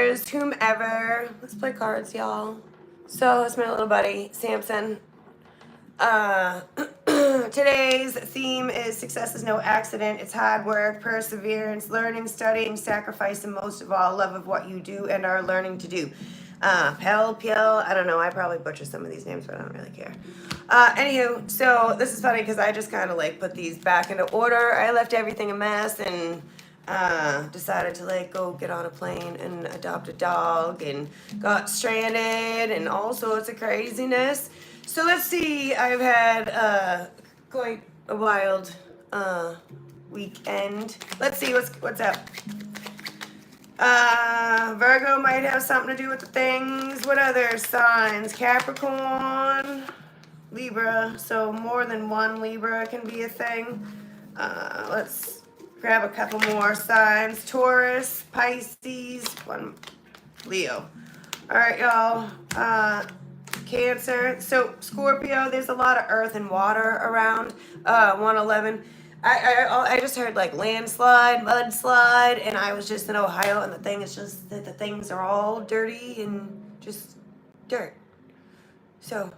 watchers, whomever. Let's play cards, y'all. So it's my little buddy, Samson. Today's theme is success is no accident. It's hard work, perseverance, learning, studying, sacrifice, and most of all, love of what you do and are learning to do. Pel, I don't know. I probably butcher some of these names, but I don't really care. Anywho, so this is funny because I just kind of like put these back into order. I left everything a mess and decided to like go get on a plane and adopt a dog and got stranded and all sorts of craziness. So let's see, I've had quite a wild weekend. Let's see what's up. Virgo might have something to do with the things. What other signs? Capricorn, Libra. So more than one Libra can be a thing. Let's grab a couple more signs. Taurus, Pisces, one Leo. All right, y'all. Cancer. So Scorpio, there's a lot of earth and water around. 111. I just heard like landslide, mudslide, and I was just in Ohio, and the thing is just that the things are all dirty and just dirt. So,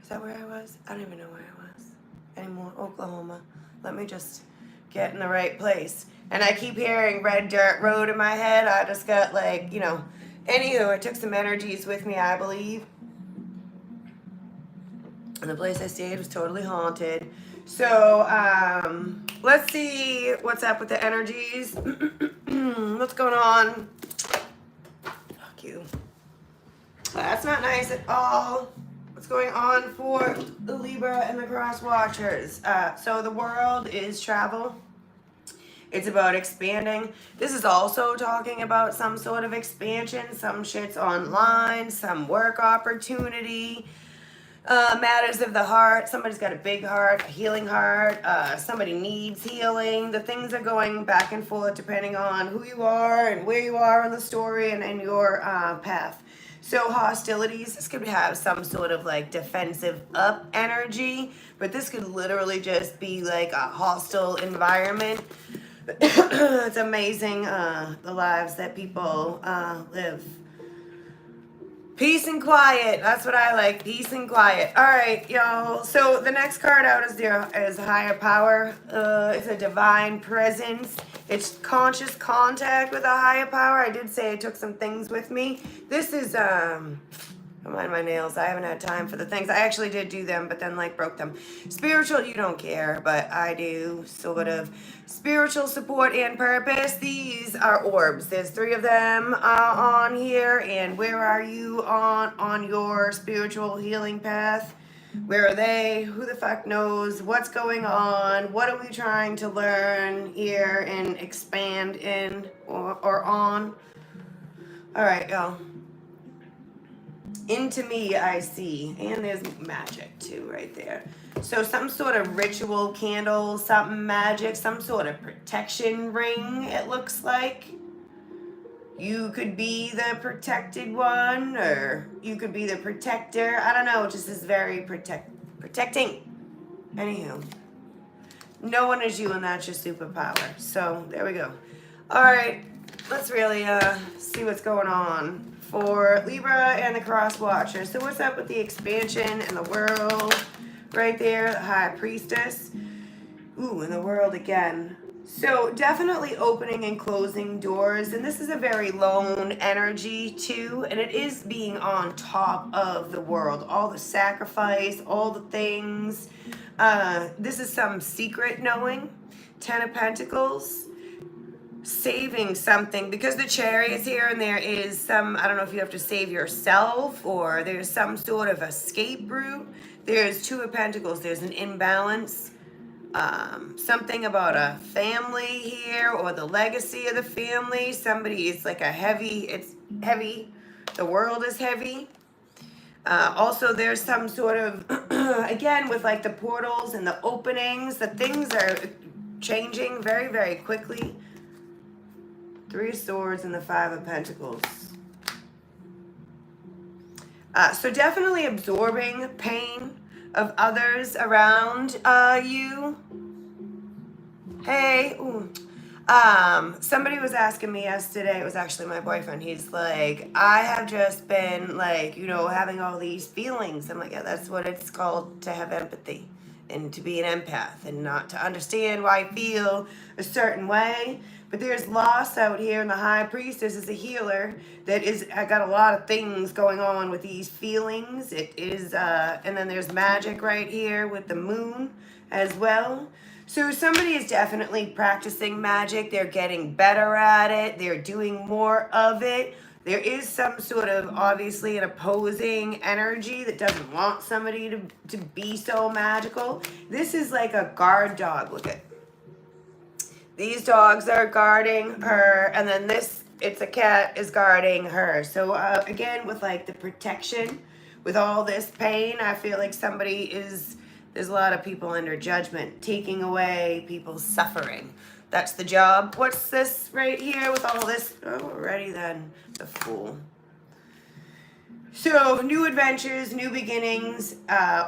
is that where I was? I don't even know where I was anymore. Oklahoma. Let me just get in the right place. And I keep hearing red dirt road in my head. I just got like, you know. Anywho, I took some energies with me, I believe. And the place I stayed was totally haunted. So, let's see what's up with the energies. What's going on? Fuck you. That's not nice at all. What's going on for the Libra and the Cross Watchers? So the world is travel. It's about expanding. This is also talking about some sort of expansion. Some shit's online, some work opportunity. Matters of the heart. Somebody's got a big heart, a healing heart. Somebody needs healing. The things are going back and forth depending on who you are and where you are in the story and in your path. So hostilities, this could have some sort of like defensive up energy, but this could literally just be like a hostile environment. It's amazing the lives that people live. Peace and quiet. That's what I like. Peace and quiet. All right, y'all. So the next card out is higher power. It's a divine presence. It's conscious contact with a higher power. I did say I took some things with me. This is don't mind my nails. I haven't had time for the things. I actually did do them, but then like broke them. Spiritual, you don't care, but I do, sort of. Spiritual support and purpose. These are orbs. There's 3 of them on here. And where are you on your spiritual healing path? Where are they? Who the fuck knows? What's going on? What are we trying to learn here and expand in or on? All right, y'all. Into me, I see. And there's magic, too, right there. So some sort of ritual candle, something magic, some sort of protection ring, it looks like. You could be the protected one, or you could be the protector. I don't know, it just is very protecting. Anywho. No one is you, and that's your superpower. So, there we go. All right, let's really see what's going on for Libra and the Cross Watcher. So what's up with the expansion in the world? Right there, the High Priestess. Ooh, in the world again. So definitely opening and closing doors. And this is a very lone energy too. And it is being on top of the world. All the sacrifice, all the things. This is some secret knowing. 10 of Pentacles. Saving something, because the Chariot's here and there is some, I don't know if you have to save yourself or there's some sort of escape route. There's 2 of Pentacles. There's an imbalance. Something about a family here or the legacy of the family. Somebody is like it's heavy. The world is heavy. Also, there's some sort of, again, with like the portals and the openings, the things are changing very, very quickly. 3 of Swords and the 5 of Pentacles. So definitely absorbing pain of others around you. Hey, ooh. Somebody was asking me yesterday, it was actually my boyfriend. He's like, I have just been like, you know, having all these feelings. I'm like, yeah, that's what it's called, to have empathy and to be an empath and not to understand why I feel a certain way. But there's loss out here, and the high priestess is a healer that is, I got a lot of things going on with these feelings. It is, and then there's magic right here with the moon as well. So somebody is definitely practicing magic. They're getting better at it. They're doing more of it. There is some sort of, obviously, an opposing energy that doesn't want somebody to be so magical. This is like a guard dog. Look at these dogs are guarding her, and then this, it's a cat, is guarding her. So again, with like the protection, with all this pain, I feel like somebody is, there's a lot of people under judgment, taking away people's suffering. That's the job. What's this right here with all this? Oh, already then, the Fool. So, new adventures, new beginnings,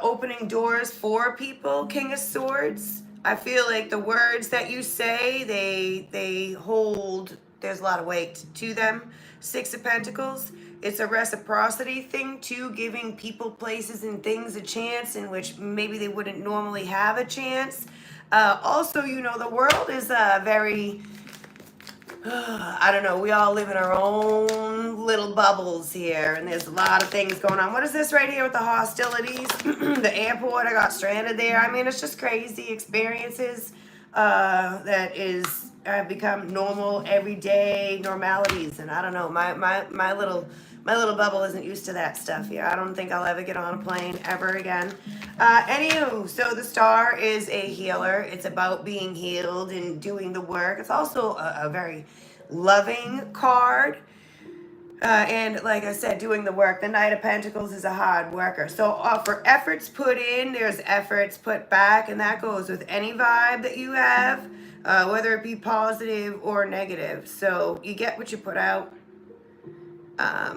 opening doors for people, King of Swords. I feel like the words that you say, they hold, there's a lot of weight to them. Six of Pentacles. It's a reciprocity thing too, giving people, places, and things a chance in which maybe they wouldn't normally have a chance. Also, you know, the world is very, I don't know, we all live in our own little bubbles here, and there's a lot of things going on. What is this right here with the hostilities? The airport, I got stranded there. I mean, it's just crazy experiences that is have become normal, everyday normalities, and I don't know, my little bubble isn't used to that stuff here. I don't think I'll ever get on a plane ever again. Anywho, so the Star is a healer. It's about being healed and doing the work. It's also a very loving card. And like I said, doing the work. The Knight of Pentacles is a hard worker. So for efforts put in, there's efforts put back. And that goes with any vibe that you have, whether it be positive or negative. So you get what you put out.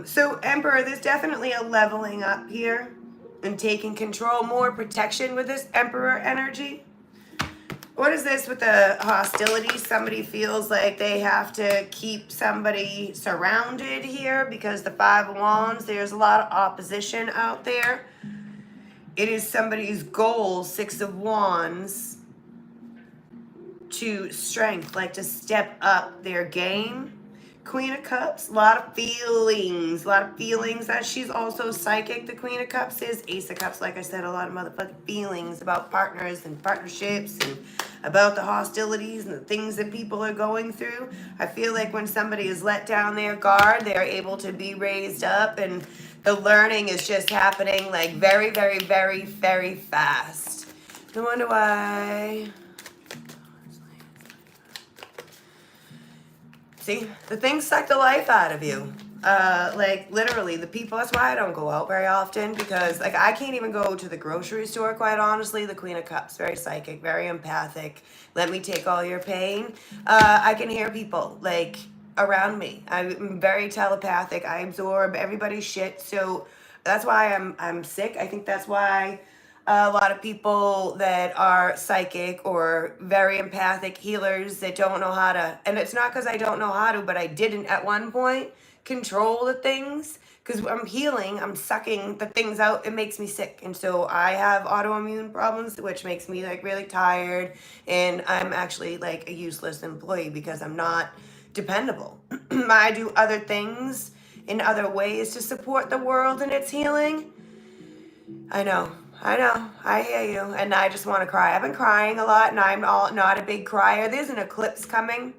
So Emperor, there's definitely a leveling up here and taking control, more protection with this Emperor energy. What is this with the hostility? Somebody feels like they have to keep somebody surrounded here because the Five of Wands, there's a lot of opposition out there. It is somebody's goal, Six of Wands, to strength, like to step up their game. Queen of Cups, a lot of feelings, that she's also psychic. The Queen of Cups is Ace of Cups, like I said, a lot of motherfucking feelings about partners and partnerships and about the hostilities and the things that people are going through. I feel like when somebody is let down their guard, they're able to be raised up, and the learning is just happening like very, very, very, very fast. No wonder why. See, the things suck the life out of you. Like literally the people, that's why I don't go out very often, because like I can't even go to the grocery store, quite honestly. The Queen of Cups, very psychic, very empathic. Let me take all your pain. I can hear people like around me. I'm very telepathic. I absorb everybody's shit. So that's why I'm sick. I think that's why a lot of people that are psychic or very empathic healers that don't know how to, and it's not because I don't know how to, but I didn't at one point control the things, because I'm healing, I'm sucking the things out, it makes me sick. And so I have autoimmune problems, which makes me like really tired, and I'm actually like a useless employee because I'm not dependable. I do other things in other ways to support the world and its healing. I know, I hear you, and I just want to cry. I've been crying a lot, and I'm not a big crier. There's an eclipse coming,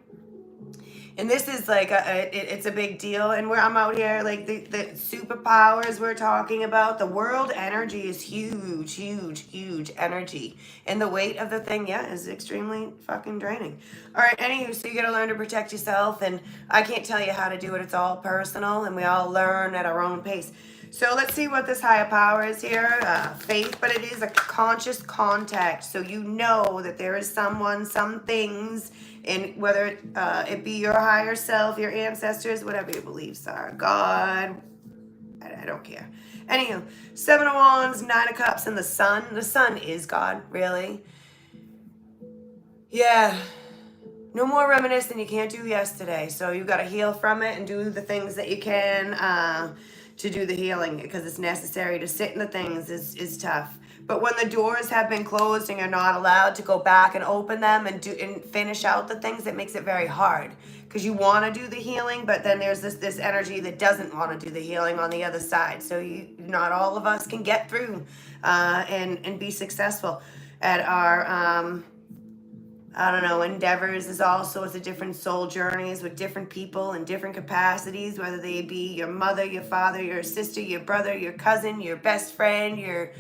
and this is like it's a big deal. And where I'm out here, like the superpowers we're talking about, the world energy is huge, huge, huge energy, and the weight of the thing, yeah, is extremely fucking draining. All right, anywho, so you gotta learn to protect yourself, and I can't tell you how to do it. It's all personal, and we all learn at our own pace. So let's see what this higher power is here. Faith, but it is a conscious contact. So you know that there is someone, some things, and whether it be your higher self, your ancestors, whatever your beliefs are, God, I don't care. Anywho, Seven of Wands, Nine of Cups, and the Sun. The Sun is God, really. Yeah. No more reminiscing you can't do yesterday. So you've got to heal from it and do the things that you can to do the healing, because it's necessary. To sit in the things is tough. But when the doors have been closed and you're not allowed to go back and open them and do and finish out the things, it makes it very hard, because you want to do the healing, but then there's this energy that doesn't want to do the healing on the other side. So not all of us can get through and be successful at our I don't know, endeavors. There's all sorts of different soul journeys with different people in different capacities, whether they be your mother, your father, your sister, your brother, your cousin, your best friend, your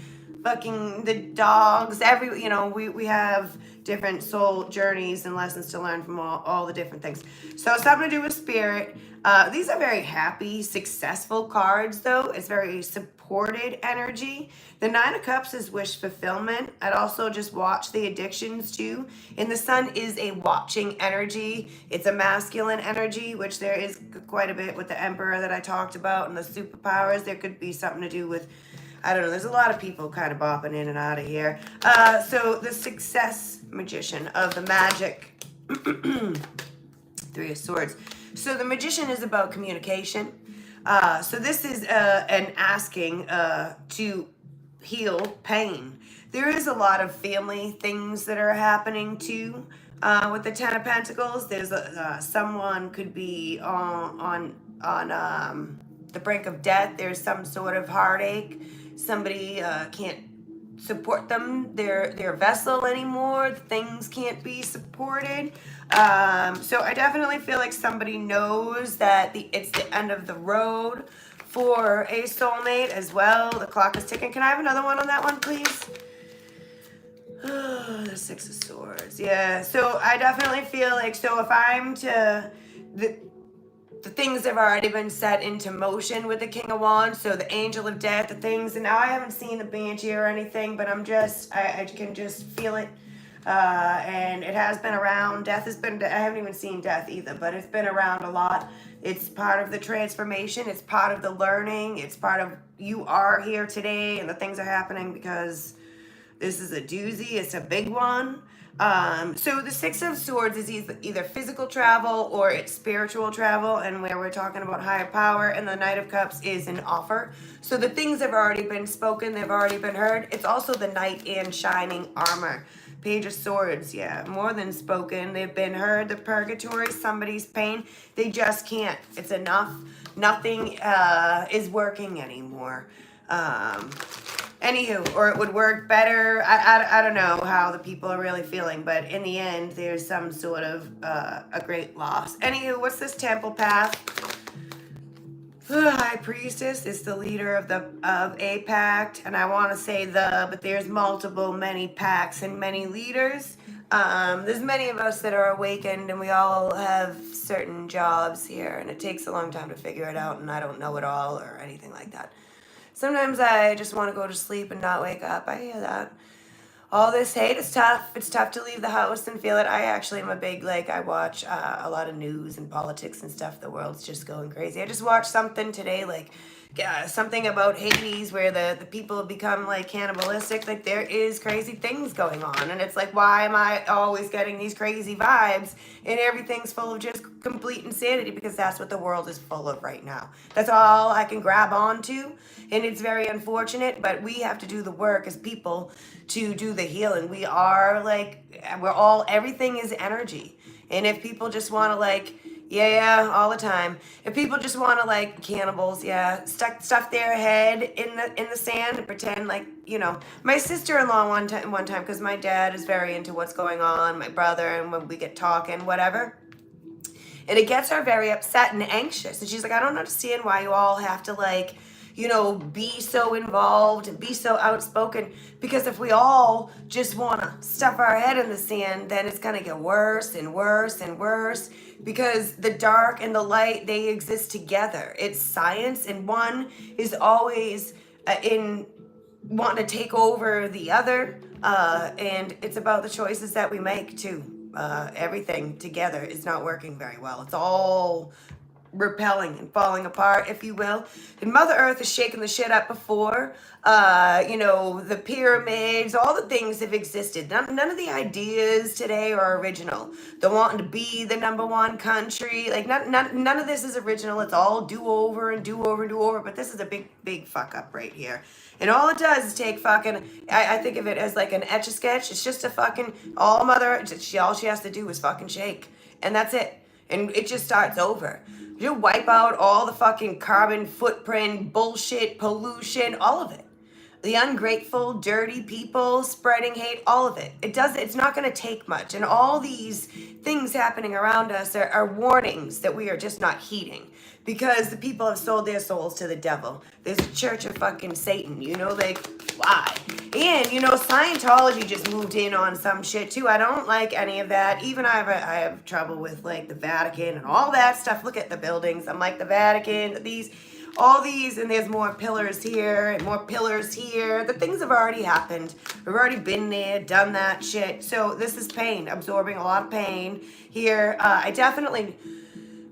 fucking the dogs, we have different soul journeys and lessons to learn from all the different things. So something to do with spirit. These are very happy, successful cards, though. It's very supported energy. The Nine of Cups is wish fulfillment. I'd also just watch the addictions too. And the Sun is a watching energy. It's a masculine energy, which there is quite a bit with the Emperor that I talked about and the superpowers. There could be something to do with, I don't know, there's a lot of people kind of bopping in and out of here. So the Success Magician of the Magic, Three of Swords. So the Magician is about communication. So this is an asking to heal pain. There is a lot of family things that are happening too. With the Ten of Pentacles, there's someone could be on the brink of death. There's some sort of heartache. Somebody can't support them, their vessel anymore. Things can't be supported. So I definitely feel like somebody knows that it's the end of the road for a soulmate as well. The clock is ticking. Can I have another one on that one, please? The Six of Swords. Yeah, so I definitely feel like, so if I'm to, the things have already been set into motion with the King of Wands, so the Angel of Death, the things, and now I haven't seen the Banshee or anything, but I can just feel it, and it has been around. Death has been, I haven't even seen Death either, but it's been around a lot. It's part of the transformation, it's part of the learning, it's part of you are here today, and the things are happening because this is a doozy, it's a big one. So the Six of Swords is either physical travel or it's spiritual travel, and where we're talking about higher power, and the Knight of Cups is an offer. So the things have already been spoken, they've already been heard. It's also the Knight in shining armor. Page of Swords, yeah, more than spoken. They've been heard. The purgatory, somebody's pain. They just can't. It's enough. Nothing is working anymore. Anywho, or it would work better. I don't know how the people are really feeling, but in the end, there's some sort of a great loss. Anywho, what's this temple path? The High Priestess is the leader of a pact, and I want to say but there's many pacts and many leaders. There's many of us that are awakened, and we all have certain jobs here, and it takes a long time to figure it out, and I don't know it all or anything like that. Sometimes I just want to go to sleep and not wake up. I hear that. All this hate is tough. It's tough to leave the house and feel it. I actually am a big, I watch a lot of news and politics and stuff. The world's just going crazy. I just watched something today, something about Hades where the people have become cannibalistic. There is crazy things going on. And it's why am I always getting these crazy vibes and everything's full of just complete insanity? Because that's what the world is full of right now. That's all I can grab onto. And it's very unfortunate, but we have to do the work as people to do the healing. We are everything is energy. And if people just want to yeah, all the time. If people just want to cannibals, yeah, stuff their head in the sand and pretend my sister-in-law one time, because my dad is very into what's going on, my brother, and when we get talking, whatever. And it gets her very upset and anxious. And she's like, I don't understand why you all have to be so involved and be so outspoken, because if we all just want to stuff our head in the sand, then it's going to get worse and worse and worse, because the dark and the light, they exist together. It's science, and one is always in wanting to take over the other, and it's about the choices that we make too. Everything together is not working very well. It's all repelling and falling apart, if you will. And Mother Earth has shaken the shit up before. You know, the pyramids, all the things have existed. None of the ideas today are original. The wanting to be the #1 country, like none of this is original. It's all do over and do over and do over. But this is a big fuck up right here. And all it does is take fucking, I think of it as like an Etch-a-Sketch. It's just a fucking, all she has to do is fucking shake. And that's it. And it just starts over. You wipe out all the fucking carbon footprint, bullshit, pollution, all of it. The ungrateful, dirty people spreading hate, all of it. It's not going to take much. And all these things happening around us are warnings that we are just not heeding. Because the people have sold their souls to the devil. There's a church of fucking Satan, you know, like, why? And, you know, Scientology just moved in on some shit too. I don't like any of that. Even I have trouble with like the Vatican and all that stuff. Look at the buildings. I'm like the Vatican, all these, and there's more pillars here and more pillars here. The things have already happened. We've already been there, done that shit. So this is pain, absorbing a lot of pain here.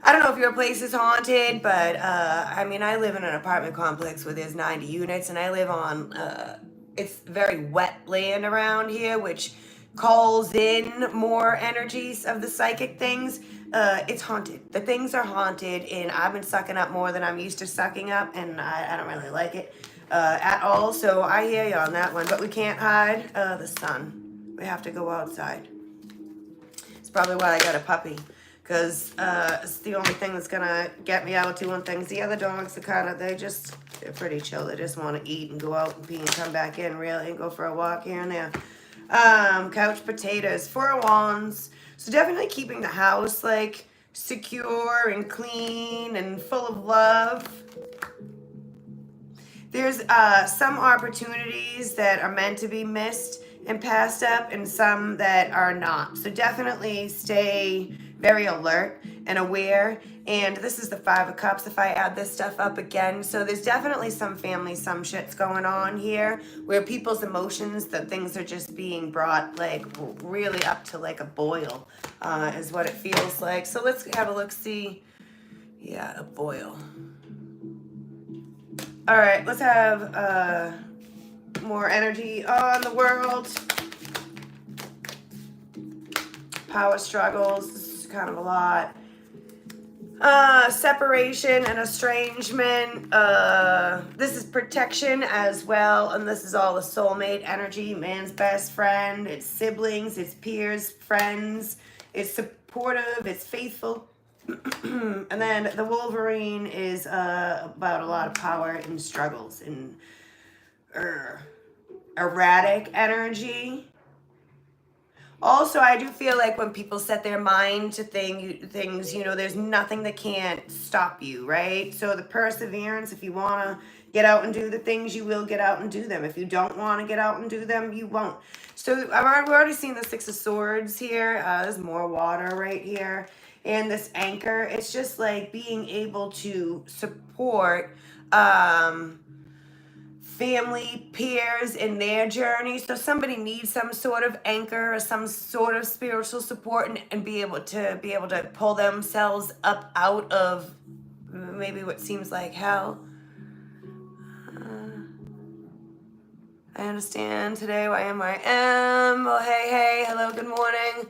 I don't know if your place is haunted, but I mean, I live in an apartment complex where there's 90 units, and I live on, it's very wet land around here, which calls in more energies of the psychic things. It's haunted. The things are haunted, and I've been sucking up more than I'm used to sucking up, and I don't really like it at all. So I hear you on that one, but we can't hide the sun. We have to go outside. It's probably why I got a puppy. Because it's the only thing that's going to get me out doing things. The other dogs are they're pretty chill. They just want to eat and go out and pee and come back in, really, and go for a walk here and there. Couch potatoes, 4 of Wands. So definitely keeping the house, like, secure and clean and full of love. There's some opportunities that are meant to be missed and passed up, and some that are not. So definitely stay very alert and aware. And this is the 5 of Cups if I add this stuff up again. So there's definitely some family, some shits going on here where people's emotions, that things are just being brought like really up to like a boil is what it feels like. So let's have a look, see. Yeah, a boil. All right, let's have more energy on the world. Power struggles. This is kind of a lot. Separation and estrangement. This is protection as well. And this is all the soulmate energy. Man's best friend. It's siblings. It's peers, friends. It's supportive. It's faithful. And then the Wolverine is about a lot of power and struggles and erratic energy. Also, I do feel like when people set their mind to things, you know, there's nothing that can't stop you, right? So the perseverance, if you want to get out and do the things, you will get out and do them. If you don't want to get out and do them, you won't. So we've already seen the 6 of Swords here. There's more water right here. And this anchor, it's just like being able to support family, peers in their journey. So somebody needs some sort of anchor or some sort of spiritual support and be able to pull themselves up out of maybe what seems like hell. I understand today why I am where I am. Oh, hey, hello, good morning.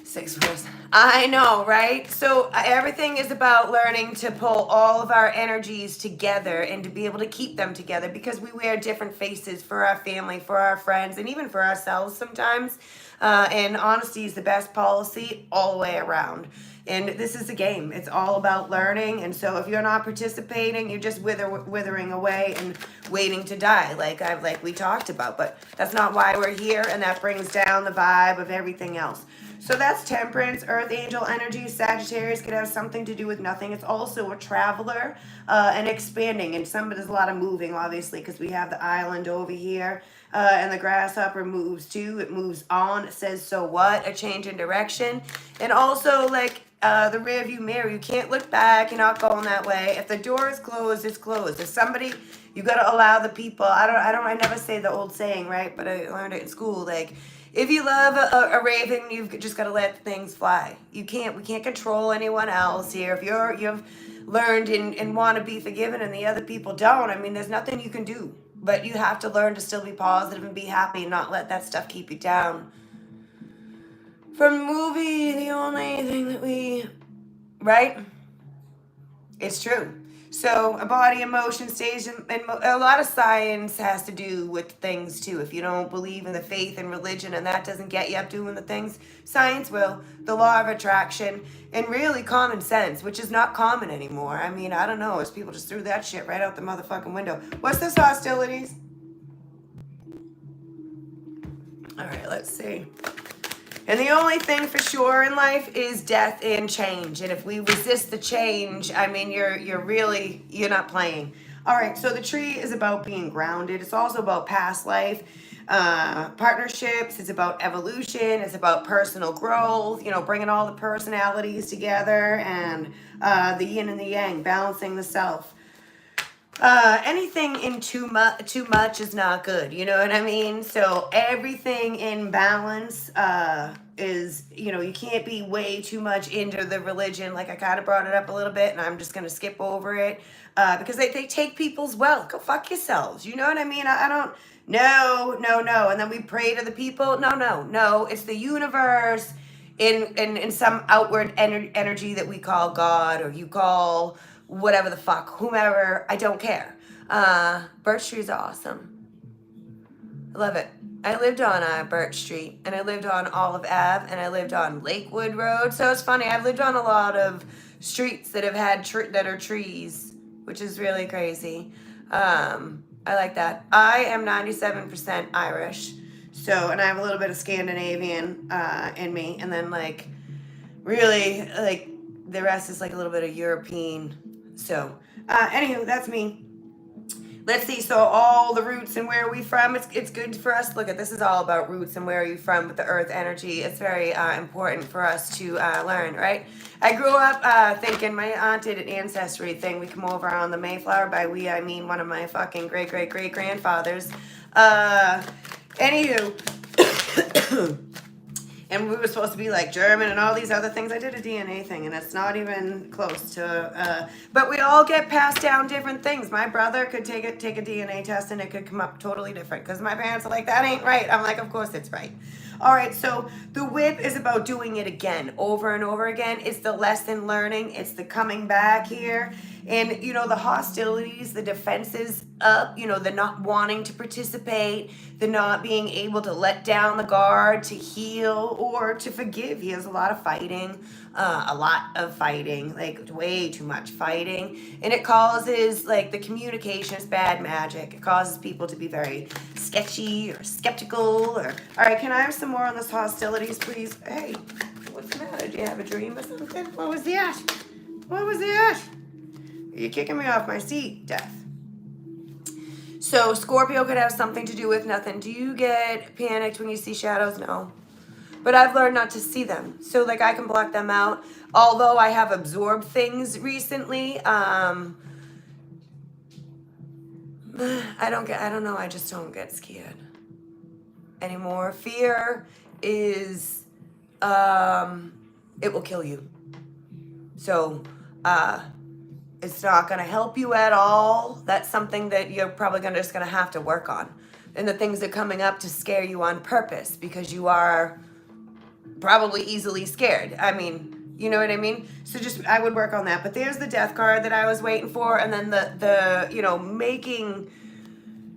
6 words. I know, right? So everything is about learning to pull all of our energies together and to be able to keep them together, because we wear different faces for our family, for our friends, and even for ourselves sometimes. And honesty is the best policy all the way around. And this is a game. It's all about learning. And so if you're not participating, you're just withering away and waiting to die, like we talked about. But that's not why we're here, and that brings down the vibe of everything else. So that's Temperance, Earth Angel energy. Sagittarius could have something to do with nothing. It's also a traveler and expanding. And there's a lot of moving, obviously, because we have the island over here. And the grasshopper moves too. It moves on. It says, so what? A change in direction. And also, like, the rear view mirror. You can't look back. You're not going that way. If the door is closed, it's closed. If somebody, you got to allow the people. I never say the old saying, right? But I learned it in school. Like, If you love a raven, you've just got to let things fly. We can't control anyone else here. If you've learned and want to be forgiven and the other people don't, I mean, there's nothing you can do. But you have to learn to still be positive and be happy and not let that stuff keep you down. From movie, the only thing that right? It's true. So a body, emotion, stage, and a lot of science has to do with things too. If you don't believe in the faith and religion and that doesn't get you up doing the things, science will. The law of attraction and really common sense, which is not common anymore. I mean, I don't know. It's people just threw that shit right out the motherfucking window. What's this hostilities? All right, let's see. And the only thing for sure in life is death and change. And if we resist the change, I mean, you're not playing. All right, so the tree is about being grounded. It's also about past life, partnerships. It's about evolution. It's about personal growth, bringing all the personalities together and the yin and the yang, balancing the self. Anything in too much is not good. You know what I mean? So everything in balance is, you can't be way too much into the religion. Like I kind of brought it up a little bit and I'm just going to skip over it because they take people's wealth. Go fuck yourselves. You know what I mean? I don't, no. And then we pray to the people. No. It's the universe in some outward energy that we call God or you call whatever the fuck, whomever, I don't care. Birch Street is awesome. I love it. I lived on Birch Street, and I lived on Olive Ave, and I lived on Lakewood Road. So it's funny, I've lived on a lot of streets that have had that are trees, which is really crazy. I like that. I am 97% Irish, and I have a little bit of Scandinavian in me, and then really the rest is a little bit of European. So, anywho, that's me. Let's see. So all the roots and where are we from? It's good for us. Look at this is all about roots and where are you from with the earth energy. It's very important for us to learn, right? I grew up thinking my aunt did an ancestry thing. We come over on the Mayflower. By we, I mean one of my fucking great grandfathers. Anywho. And we were supposed to be German and all these other things. I did a DNA thing, and it's not even close to. But we all get passed down different things. My brother could take a DNA test, and it could come up totally different. Because my parents are like, that ain't right. I'm like, of course it's right. All right, so the whip is about doing it again, over and over again. It's the lesson learning. It's the coming back here. And, the hostilities, the defenses up, the not wanting to participate, the not being able to let down the guard, to heal or to forgive. He has a lot of fighting, way too much fighting. And it causes, the communication is bad magic. It causes people to be very sketchy or skeptical. All right, can I have some more on this hostilities, please? Hey, what's the matter? Do you have a dream or something? What was that? You're kicking me off my seat, Death. So Scorpio could have something to do with nothing. Do you get panicked when you see shadows? No. But I've learned not to see them. So I can block them out. Although I have absorbed things recently, I don't know, I just don't get scared anymore. Fear is, it will kill you. So, it's not going to help you at all. That's something that you're probably just going to have to work on. And the things that are coming up to scare you on purpose because you are probably easily scared. I mean, you know what I mean? So I would work on that. But there's the death card that I was waiting for. And then the making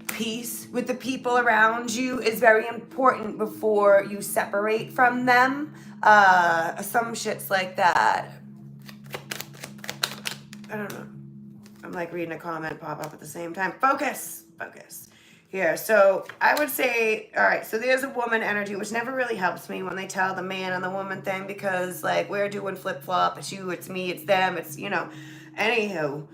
peace with the people around you is very important before you separate from them. Some shits like that. I don't know. I'm reading a comment pop up at the same time. Focus. Here. So I would say, all right, so there's a woman energy, which never really helps me when they tell the man and the woman thing because we're doing flip-flop. It's you, it's me, it's them. It's, anywho,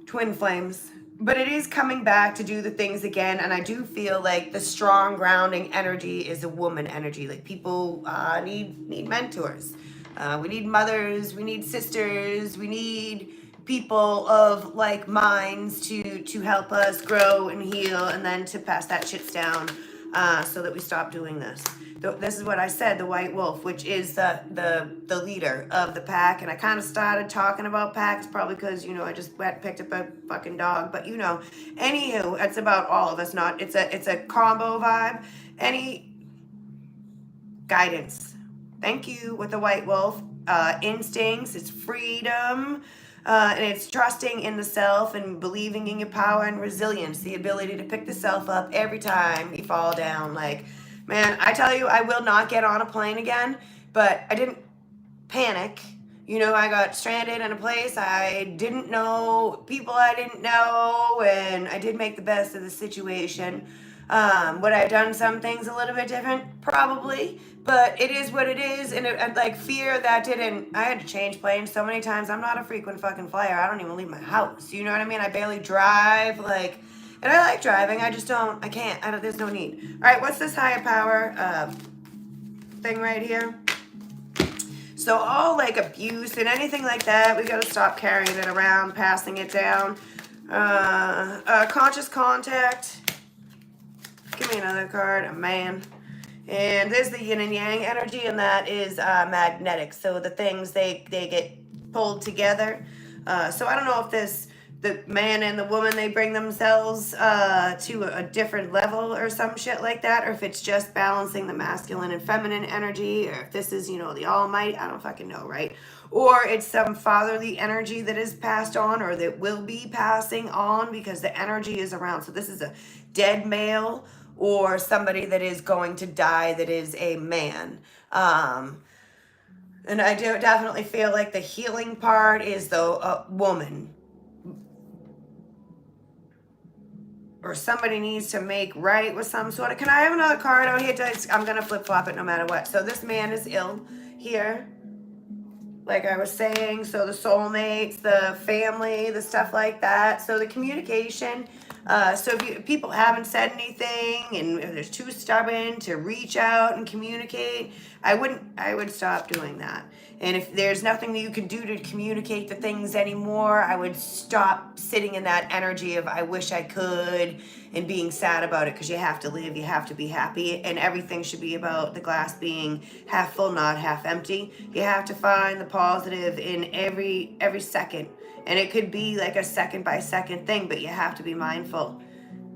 twin flames. But it is coming back to do the things again. And I do feel the strong grounding energy is a woman energy. People need mentors. We need mothers. We need sisters. We need people of like minds to help us grow and heal and then to pass that shit down. so that we stop doing this. This is what I said, the white wolf, which is the leader of the pack. And I kind of started talking about packs, probably because, I just went and picked up a fucking dog. But, anywho, it's about all of us. It's a combo vibe. Any guidance. Thank you with the white wolf. Instincts, it's freedom. And it's trusting in the self and believing in your power and resilience, the ability to pick the self up every time you fall down. Like, man, I tell you, I will not get on a plane again, but I didn't panic. I got stranded in a place I didn't know, people I didn't know, and I did make the best of the situation. Would I have done some things a little bit different? Probably, but it is what it is. And like fear that I had to change planes so many times. I'm not a frequent fucking flyer. I don't even leave my house. You know what I mean? I barely drive, and I like driving. I just I can't, there's no need. All right, what's this higher power thing right here? So all abuse and anything like that, we got to stop carrying it around, passing it down. Conscious contact. Give me another card, a man. And there's the yin and yang energy, and that is magnetic. So the things, they get pulled together. So I don't know if the man and the woman, they bring themselves to a different level or some shit like that, or if it's just balancing the masculine and feminine energy, or if this is, the almighty, I don't fucking know, right? Or it's some fatherly energy that is passed on or that will be passing on because the energy is around. So this is a dead male or somebody that is going to die that is a man. And I do definitely feel like the healing part is the woman. Or somebody needs to make right with some sort of... Can I have another card out here? I'm going to flip-flop it no matter what. So this man is ill here. Like I was saying. So the soulmates, the family, the stuff like that. So the communication... so if people haven't said anything and if they're too stubborn to reach out and communicate, I would stop doing that. And if there's nothing that you can do to communicate the things anymore, I would stop sitting in that energy of I wish I could and being sad about it, because you have to live, you have to be happy, and everything should be about the glass being half full, not half empty. You have to find the positive in every second. And it could be like a second by second thing, but you have to be mindful.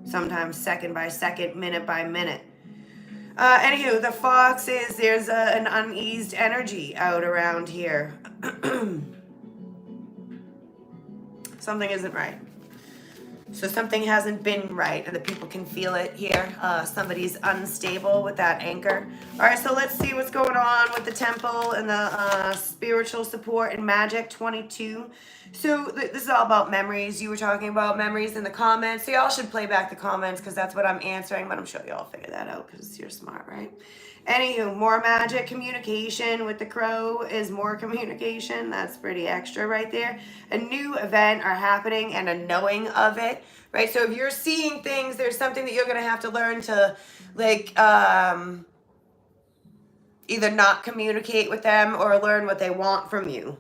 Sometimes second by second, minute by minute. Anywho, the fox is, there's an uneased energy out around here. Something isn't right. So something hasn't been right, and the people can feel it here. Somebody's unstable with that anchor. All right, so let's see what's going on with the temple and the spiritual support and magic 22. So this is all about memories. You were talking about memories in the comments. So y'all should play back the comments because that's what I'm answering, but I'm sure y'all figure that out because you're smart, right? Anywho, more magic. Communication with the crow is more communication. That's pretty extra right there. A new event are happening and a knowing of it, right? So if you're seeing things, there's something that you're going to have to learn to either not communicate with them or learn what they want from you.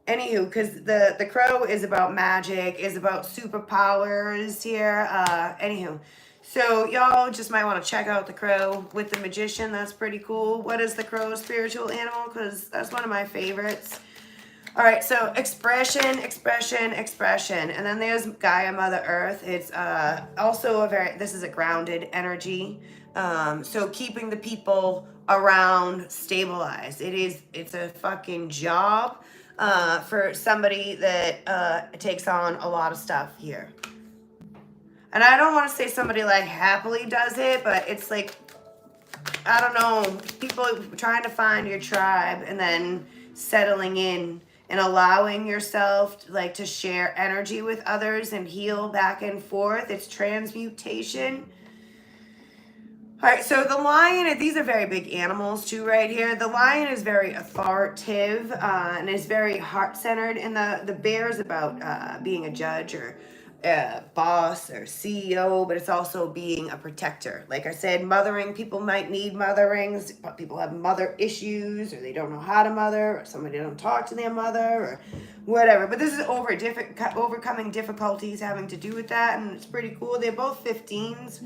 Anywho, because the crow is about magic, is about superpowers here. Anywho. So y'all just might want to check out the crow with the magician. That's pretty cool. What is the crow's spiritual animal? Because that's one of my favorites. All right, so expression, expression, expression. And then there's Gaia, Mother Earth. It's also this is a grounded energy. So keeping the people around stabilized. It's a fucking job for somebody that takes on a lot of stuff here. And I don't want to say somebody happily does it, but it's I don't know, people trying to find your tribe and then settling in and allowing yourself to share energy with others and heal back and forth. It's transmutation. All right, so the lion, these are very big animals too right here. The lion is very authoritative and is very heart-centered, and the bear is about being a judge or boss or CEO, but it's also being a protector. Like I said, mothering, people might need motherings. People have mother issues, or they don't know how to mother, or somebody don't talk to their mother, or whatever. But this is overcoming difficulties having to do with that, and it's pretty cool. They're both 15s,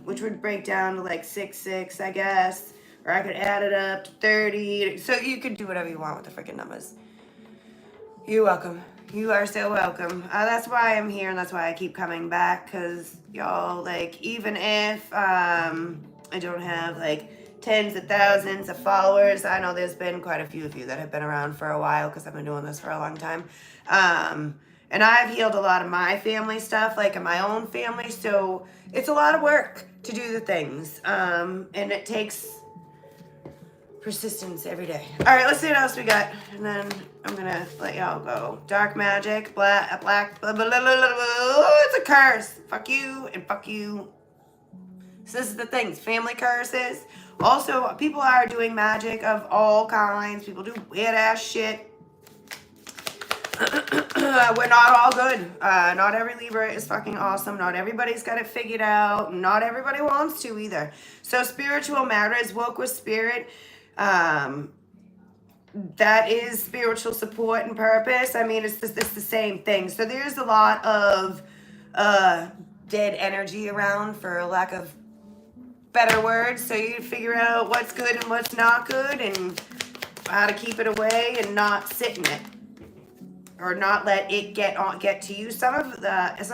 which would break down to like 6, I guess. Or I could add it up to 30. So you could do whatever you want with the freaking numbers. You're welcome. You are so welcome. That's why I'm here, and that's why I keep coming back, because y'all, like, even if I don't have like tens of thousands of followers, I know there's been quite a few of you that have been around for a while, because I've been doing this for a long time. And I've healed a lot of my family stuff, like in my own family, so it's a lot of work to do the things, and it takes persistence every day. All right, let's see what else we got, and then I'm gonna let y'all go. Dark magic, black, blah, blah, blah, blah, blah, blah. It's a curse. Fuck you and fuck you. So this is the things, family curses. Also, people are doing magic of all kinds. People do weird ass shit. We're not all good. Not every Libra is fucking awesome. Not everybody's got it figured out. Not everybody wants to either. So spiritual matters, woke with spirit. That is spiritual support and purpose. I mean, it's the same thing. So there's a lot of dead energy around, for lack of better words. So you figure out what's good and what's not good, and how to keep it away and not sit in it, or not let it get to you. Some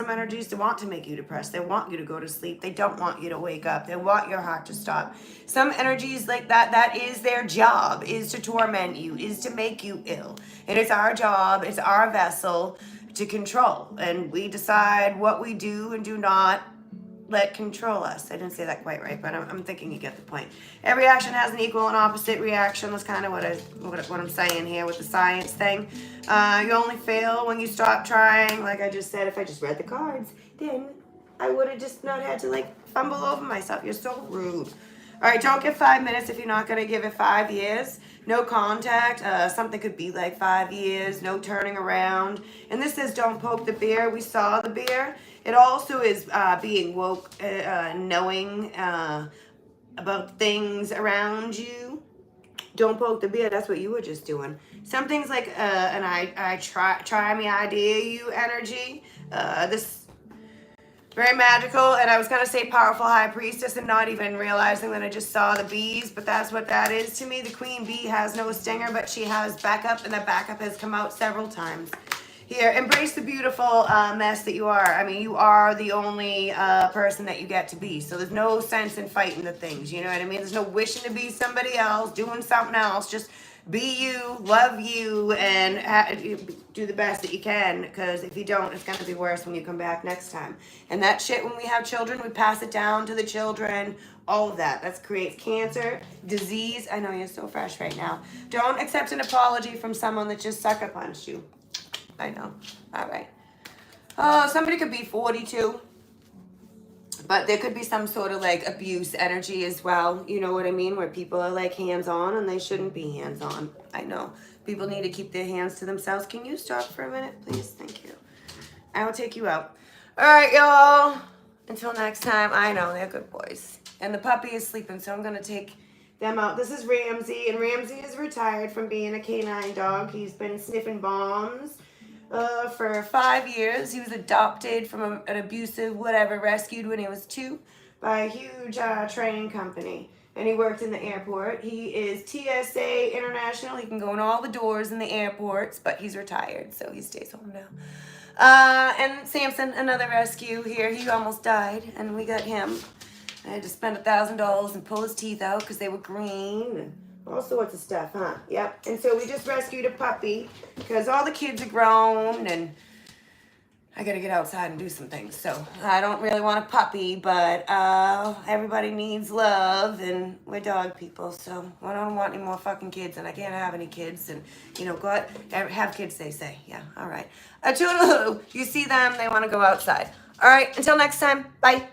energies they want to make you depressed. They want you to go to sleep. They don't want you to wake up. They want your heart to stop. Some energies like that is their job, is to torment you, is to make you ill. And it's our job, it's our vessel to control. And we decide what we do and do not let control us. I didn't say that quite right, but I'm thinking you get the point. Every action has an equal and opposite reaction. That's kind of what I'm saying here with the science thing. You only fail when you stop trying. Like I just said, if I just read the cards, then I would have just not had to like fumble over myself. You're so rude. All right, don't give 5 minutes if you're not going to give it 5 years. No contact. Something could be like 5 years. No turning around. And this says don't poke the bear. We saw the bear. It also is being woke, knowing about things around you. Don't poke the bear. That's what you were just doing. Something's like an I try me, I dare you energy. This very magical, and I was gonna say powerful high priestess, and not even realizing that I just saw the bees, but that's what that is to me. The queen bee has no stinger, but she has backup, and that backup has come out several times. Here, embrace the beautiful mess that you are. I mean, you are the only person that you get to be. So there's no sense in fighting the things. You know what I mean? There's no wishing to be somebody else, doing something else. Just be you, love you, and do the best that you can. Because if you don't, it's going to be worse when you come back next time. And that shit, when we have children, we pass it down to the children. All of that. That creates cancer, disease. I know you're so fresh right now. Don't accept an apology from someone that just sucker punched you. I know. All right. Oh, somebody could be 42. But there could be some sort of like abuse energy as well. You know what I mean? Where people are like hands-on and they shouldn't be hands-on. I know. People need to keep their hands to themselves. Can you stop for a minute, please? Thank you. I will take you out. All right, y'all. Until next time. I know, they're good boys. And the puppy is sleeping, so I'm going to take them out. This is Ramsey, and Ramsey is retired from being a canine dog. He's been sniffing bombs for 5 years. He was adopted from an abusive, rescued when he was 2 by a huge training company. And he worked in the airport. He is TSA International. He can go in all the doors in the airports, but he's retired, so he stays home now. And Samson, another rescue here. He almost died, and we got him. I had to spend $1,000 and pull his teeth out because they were green. And all sorts of stuff, huh? Yep. And so we just rescued a puppy because all the kids are grown and I got to get outside and do some things. So I don't really want a puppy, but everybody needs love and we're dog people. So I don't want any more fucking kids and I can't have any kids. And, you know, go out, have kids, they say. Yeah, all right. A toodaloo. You see them, they want to go outside. All right, until next time. Bye.